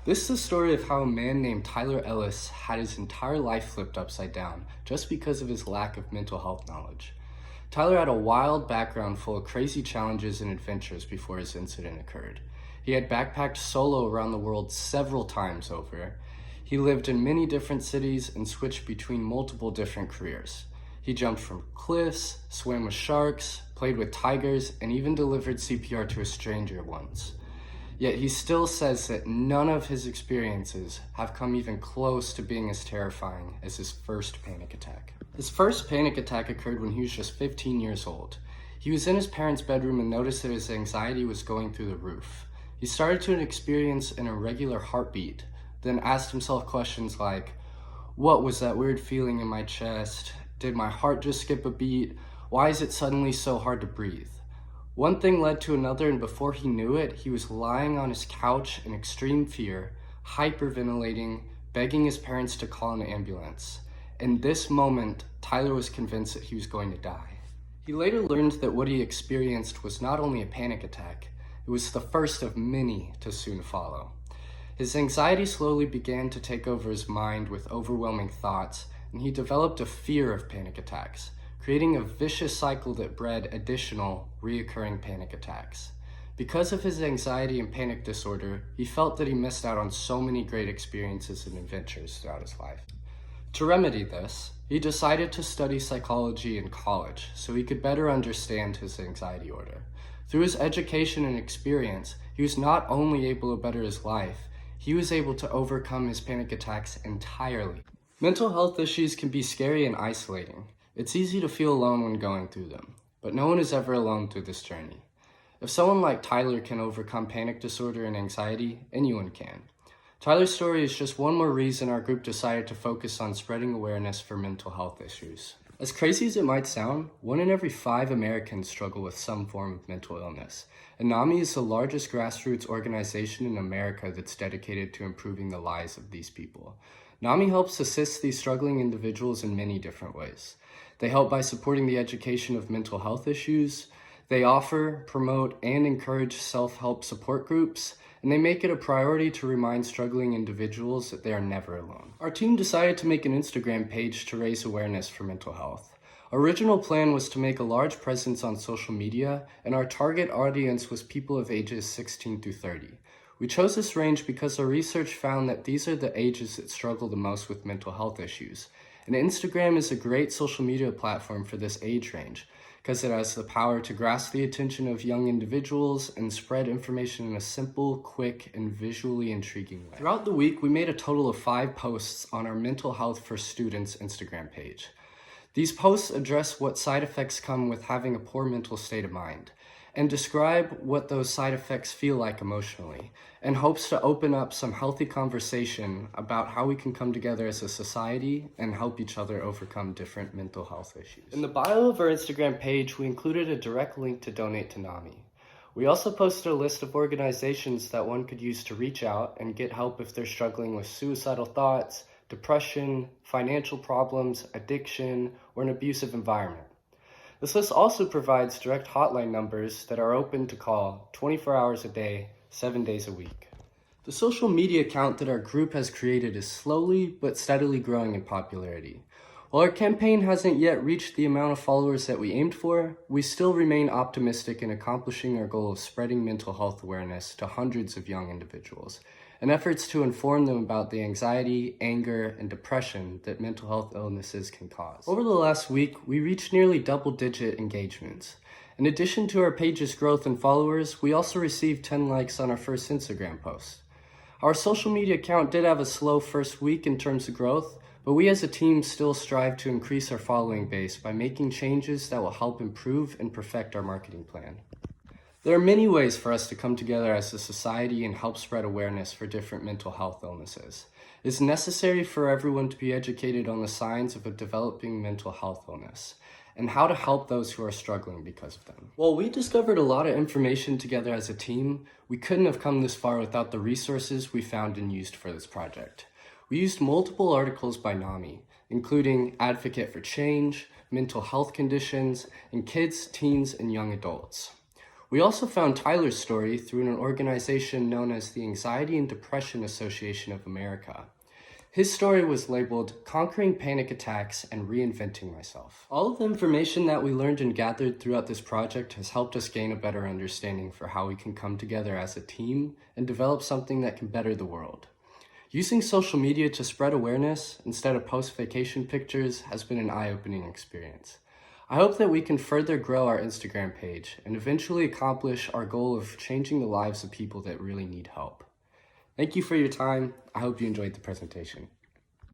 This is the story of how a man named Tyler Ellis had his entire life flipped upside down just because of his lack of mental health knowledge. Tyler had a wild background full of crazy challenges and adventures before his incident occurred. He had backpacked solo around the world several times over. He lived in many different cities and switched between multiple different careers. He jumped from cliffs, swam with sharks, played with tigers, and even delivered CPR to a stranger once. Yet he still says that none of his experiences have come even close to being as terrifying as his first panic attack. His first panic attack occurred when he was just 15 years old. He was in his parents' bedroom and noticed that his anxiety was going through the roof. He started to experience an irregular heartbeat, then asked himself questions like, what was that weird feeling in my chest? Did my heart just skip a beat? Why is it suddenly so hard to breathe? One thing led to another, and before he knew it, he was lying on his couch in extreme fear, hyperventilating, begging his parents to call an ambulance. In this moment, Tyler was convinced that he was going to die. He later learned that what he experienced was not only a panic attack, it was the first of many to soon follow. His anxiety slowly began to take over his mind with overwhelming thoughts, and he developed a fear of panic attacks, creating a vicious cycle that bred additional, reoccurring panic attacks. Because of his anxiety and panic disorder, he felt that he missed out on so many great experiences and adventures throughout his life. To remedy this, he decided to study psychology in college so he could better understand his anxiety disorder. Through his education and experience, he was not only able to better his life, he was able to overcome his panic attacks entirely. Mental health issues can be scary and isolating. It's easy to feel alone when going through them, but no one is ever alone through this journey. If someone like Tyler can overcome panic disorder and anxiety, anyone can. Tyler's story is just one more reason our group decided to focus on spreading awareness for mental health issues. As crazy as it might sound, 1 in every 5 Americans struggle with some form of mental illness, and NAMI is the largest grassroots organization in America that's dedicated to improving the lives of these people. NAMI helps assist these struggling individuals in many different ways. They help by supporting the education of mental health issues. They offer, promote, and encourage self-help support groups, and they make it a priority to remind struggling individuals that they are never alone. Our team decided to make an Instagram page to raise awareness for mental health. Our original plan was to make a large presence on social media, and our target audience was people of ages 16 through 30. We chose this range because our research found that these are the ages that struggle the most with mental health issues. And Instagram is a great social media platform for this age range because it has the power to grasp the attention of young individuals and spread information in a simple, quick, and visually intriguing way. Throughout the week, we made a total of 5 posts on our Mental Health for Students Instagram page. These posts address what side effects come with having a poor mental state of mind, and describe what those side effects feel like emotionally, and hopes to open up some healthy conversation about how we can come together as a society and help each other overcome different mental health issues. In the bio of our Instagram page, we included a direct link to donate to NAMI. We also posted a list of organizations that one could use to reach out and get help if they're struggling with suicidal thoughts, depression, financial problems, addiction, or an abusive environment. This list also provides direct hotline numbers that are open to call 24 hours a day, 7 days a week. The social media account that our group has created is slowly but steadily growing in popularity. While our campaign hasn't yet reached the amount of followers that we aimed for, we still remain optimistic in accomplishing our goal of spreading mental health awareness to hundreds of young individuals, and efforts to inform them about the anxiety, anger, and depression that mental health illnesses can cause. Over the last week, we reached nearly double-digit engagements. In addition to our page's growth in followers, we also received 10 likes on our first Instagram post. Our social media account did have a slow first week in terms of growth, but we as a team still strive to increase our following base by making changes that will help improve and perfect our marketing plan. There are many ways for us to come together as a society and help spread awareness for different mental health illnesses. It's necessary for everyone to be educated on the signs of a developing mental health illness and how to help those who are struggling because of them. While we discovered a lot of information together as a team, we couldn't have come this far without the resources we found and used for this project. We used multiple articles by NAMI, including Advocate for Change, Mental Health Conditions, and Kids, Teens, and Young Adults. We also found Tyler's story through an organization known as the Anxiety and Depression Association of America. His story was labeled Conquering Panic Attacks and Reinventing Myself. All of the information that we learned and gathered throughout this project has helped us gain a better understanding for how we can come together as a team and develop something that can better the world. Using social media to spread awareness instead of post vacation pictures has been an eye-opening experience. I hope that we can further grow our Instagram page and eventually accomplish our goal of changing the lives of people that really need help. Thank you for your time. I hope you enjoyed the presentation.